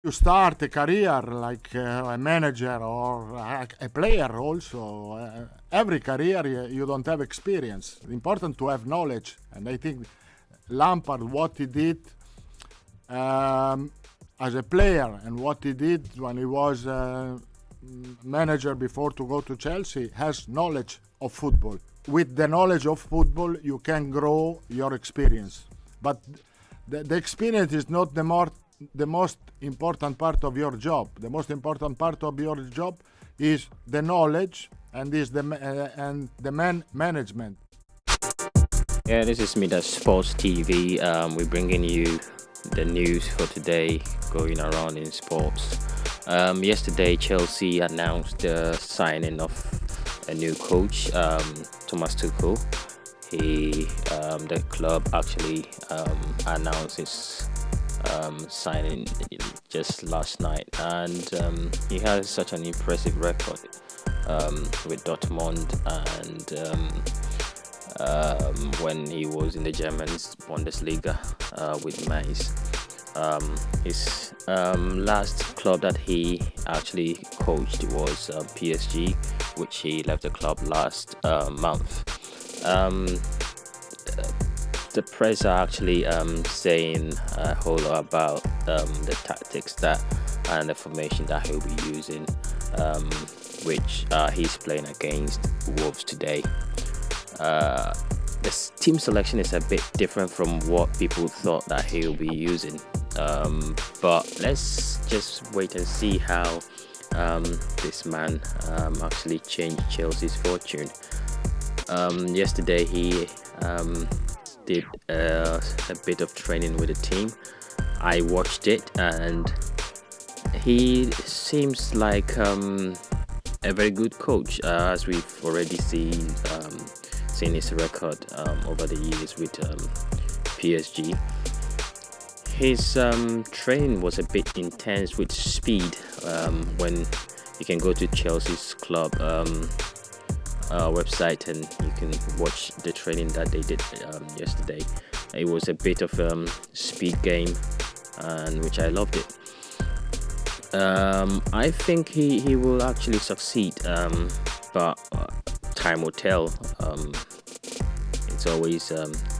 you start a career like a manager or a player also, every career you don't have experience. Important to have knowledge, and I think Lampard, what he did as a player and what he did when he was manager before to go to Chelsea, has knowledge of football. With the knowledge of football, you can grow your experience. But the experience is not the most important part of your job. The most important part of your job is the knowledge and the management. Yeah, this is Midas Sports TV. We're bringing you the news for today going around in sports. Yesterday, Chelsea announced the signing of a new coach, Thomas Tuchel. The club actually announced his signing just last night, and he has such an impressive record with Dortmund and when he was in the German Bundesliga with Mainz. His last club that he actually coached was PSG, which he left the club last month. The press are actually saying a whole lot about the tactics and the formation that he'll be using, which he's playing against Wolves today. The team selection is a bit different from what people thought that he'll be using, but let's just wait and see how this man actually changed Chelsea's fortune. Yesterday he did a bit of training with the team. I watched it, and he seems like a very good coach, as we've already seen his record over the years with PSG. His training was a bit intense with speed. When you can go to Chelsea's club website and you can watch the training that they did yesterday. It was a bit of speed game, and which I loved it. I think he will actually succeed, but time will tell. It's always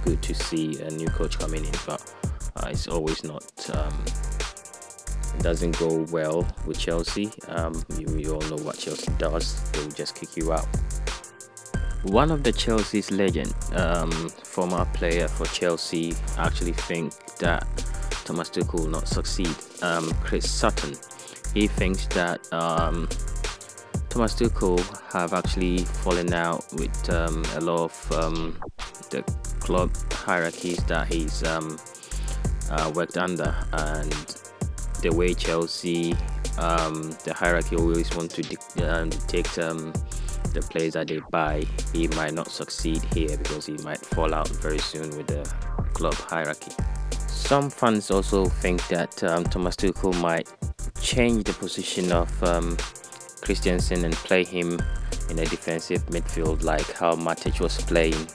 good to see a new coach coming in, but it's always not. It doesn't go well with Chelsea. We all know what Chelsea does. They will just kick you out. One of the Chelsea's legend, former player for Chelsea, actually think that Thomas Tuchel will not succeed. Chris Sutton, he thinks that Thomas Tuchel have actually fallen out with a lot of the club hierarchies that he's worked under, and the way Chelsea, the hierarchy always want to dictate the players that they buy. He might not succeed here because he might fall out very soon with the club hierarchy. Some fans also think that Thomas Tuchel might change the position of Christensen and play him in a defensive midfield like how Matic was playing,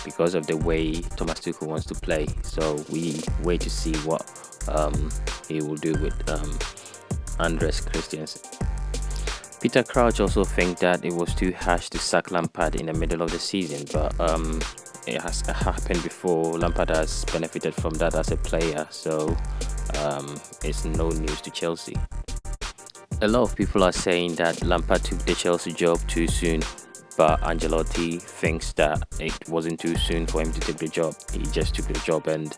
because of the way Thomas Tuchel wants to play. So we wait to see what he will do with Andreas Christensen. Peter Crouch also think that it was too harsh to sack Lampard in the middle of the season, but it has happened before. Lampard has benefited from that as a player, so it's no news to Chelsea. A lot of people are saying that Lampard took the Chelsea job too soon, but Ancelotti thinks that it wasn't too soon for him to take the job. He just took the job, and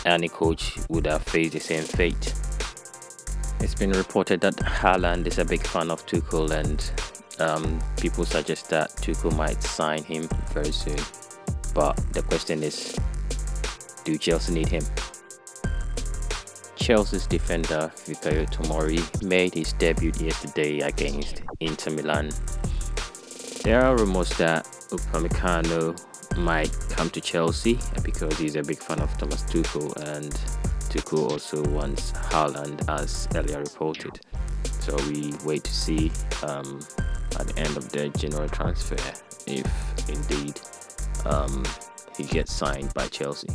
any coach would have faced the same fate. It's been reported that Haaland is a big fan of Tuchel, and people suggest that Tuchel might sign him very soon. But the question is, do Chelsea need him? Chelsea's defender Fikayo Tomori made his debut yesterday against Inter Milan. There are rumors that Upamecano might come to Chelsea because he's a big fan of Thomas Tuchel, and Tuchel also wants Haaland, as earlier reported. So we wait to see at the end of the January transfer if indeed he gets signed by Chelsea.